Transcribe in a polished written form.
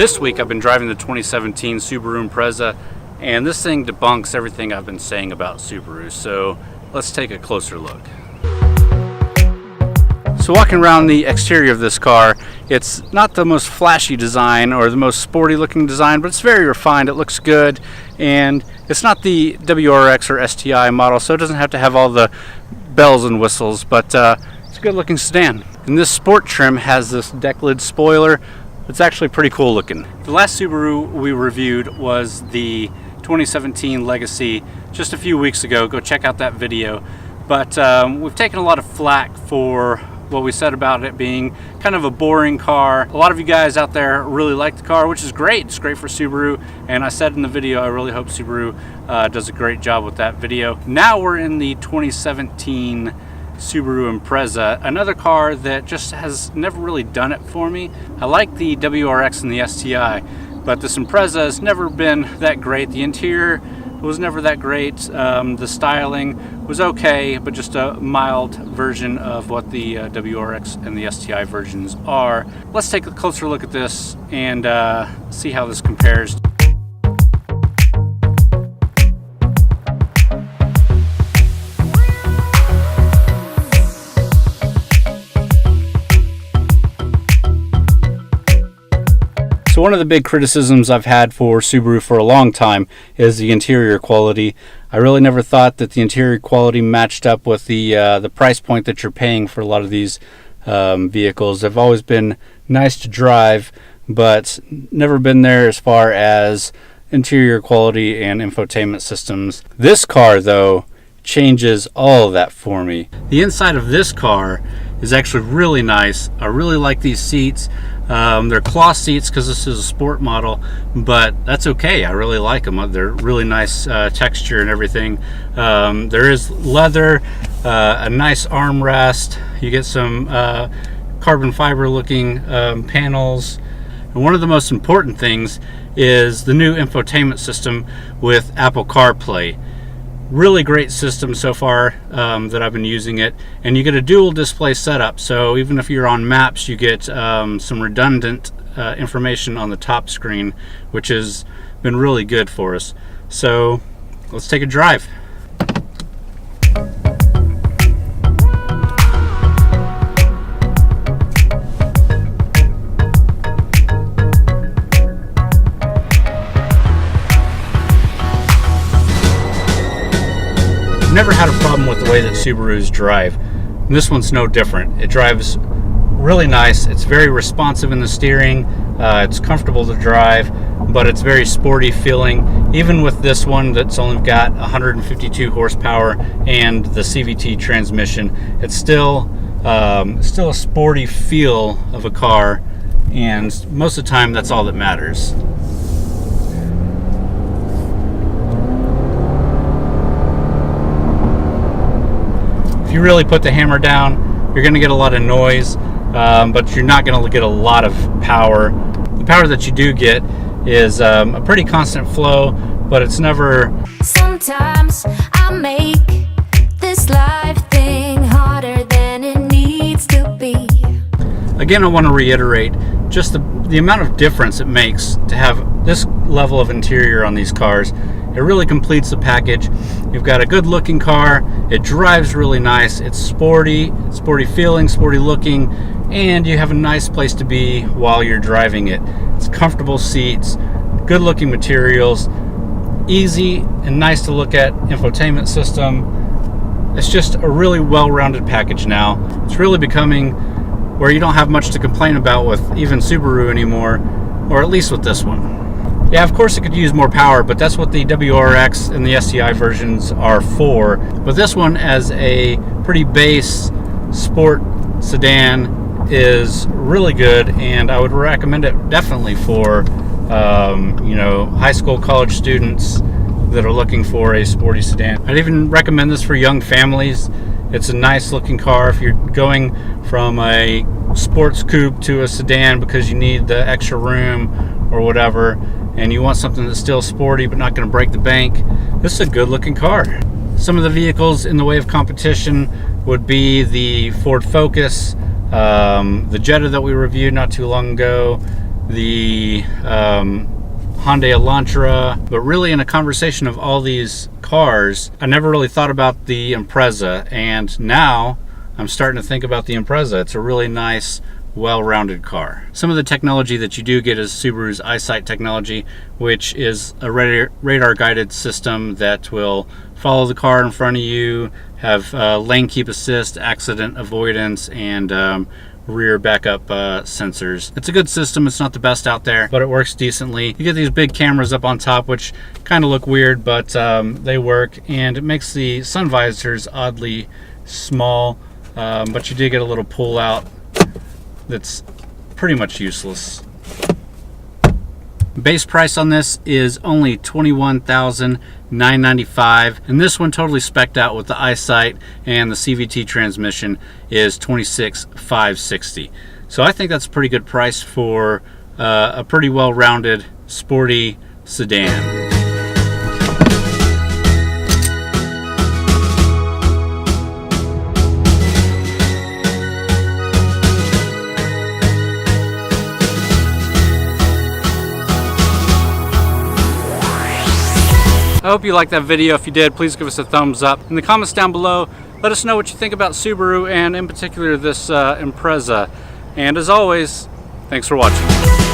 This week I've been driving the 2017 Subaru Impreza, and this thing debunks everything I've been saying about Subaru, so let's take a closer look. So walking around the exterior of this car, it's not the most flashy design or the most sporty looking design, but it's very refined, it looks good, and it's not the WRX or STI model, so it doesn't have to have all the bells and whistles, but it's a good looking sedan. And this sport trim has this deck lid spoiler. It's actually pretty cool looking. The last Subaru we reviewed was the 2017 Legacy just a few weeks ago. Go check out that video. But we've taken a lot of flack for what we said about it being kind of a boring car. A lot of you guys out there really like the car, which is great. It's great for Subaru. And I said in the video, I really hope Subaru does a great job with that video. Now we're in the 2017 Subaru Impreza, another car that just has never really done it for me. I like the WRX and the STI, but this Impreza has never been that great. The interior was never that great. The styling was okay, but just a mild version of what the WRX and the STI versions are. Let's take a closer look at this and see how this compares. So one of the big criticisms I've had for Subaru for a long time is the interior quality. I really never thought that the interior quality matched up with the price point that you're paying for a lot of these vehicles. They've always been nice to drive, but never been there as far as interior quality and infotainment systems. This car, though, changes all of that for me. The inside of this car is actually really nice. I really like these seats. They're cloth seats because this is a sport model, but that's okay. I really like them. They're really nice texture and everything. There is leather, a nice armrest. You get some carbon fiber looking panels. And one of the most important things is the new infotainment system with Apple CarPlay. Really great system so far that I've been using it, and you get a dual display setup, so even if you're on maps you get some redundant information on the top screen, which has been really good for us. So let's take a drive. Never had a problem with the way that Subarus drive. And this one's no different. It drives really nice. It's very responsive in the steering. It's comfortable to drive, but it's very sporty feeling. Even with this one that's only got 152 horsepower and the CVT transmission, it's still a sporty feel of a car, and most of the time that's all that matters. If you really put the hammer down, you're going to get a lot of noise, but you're not going to get a lot of power. The power that you do get is a pretty constant flow, but it's never... Sometimes I make this life thing harder than it needs to be. Again, I want to reiterate just the amount of difference it makes to have this level of interior on these cars. It really completes the package. You've got a good looking car, it drives really nice, it's sporty feeling, sporty looking, and you have a nice place to be while you're driving it. It's comfortable seats, good looking materials, easy and nice to look at infotainment system. It's just a really well-rounded package now. It's really becoming where you don't have much to complain about with even Subaru anymore, or at least with this one. Yeah, of course it could use more power, but that's what the WRX and the STI versions are for. But this one, as a pretty base sport sedan, is really good, and I would recommend it definitely for high school, college students that are looking for a sporty sedan. I'd even recommend this for young families. It's a nice looking car if you're going from a sports coupe to a sedan because you need the extra room or whatever, and you want something that's still sporty but not going to break the bank. This is a good looking car. Some of the vehicles in the way of competition would be the Ford Focus, the Jetta that we reviewed not too long ago, the Hyundai Elantra, but really in a conversation of all these cars, I never really thought about the Impreza, and now I'm starting to think about the Impreza. It's a really nice, well-rounded car. Some of the technology that you do get is Subaru's EyeSight technology, which is a radar guided system that will follow the car in front of you, have lane keep assist, accident avoidance, and rear backup sensors. It's a good system. It's not the best out there, but it works decently. You get these big cameras up on top, which kind of look weird, but they work, and it makes the sun visors oddly small, but you do get a little pull out that's pretty much useless. Base price on this is only $21,995, and this one totally spec'd out with the EyeSight and the CVT transmission is $26,560. So I think that's a pretty good price for a pretty well-rounded, sporty sedan. I hope you liked that video. If you did, please give us a thumbs up. In the comments down below, let us know what you think about Subaru and in particular this Impreza. And as always, thanks for watching.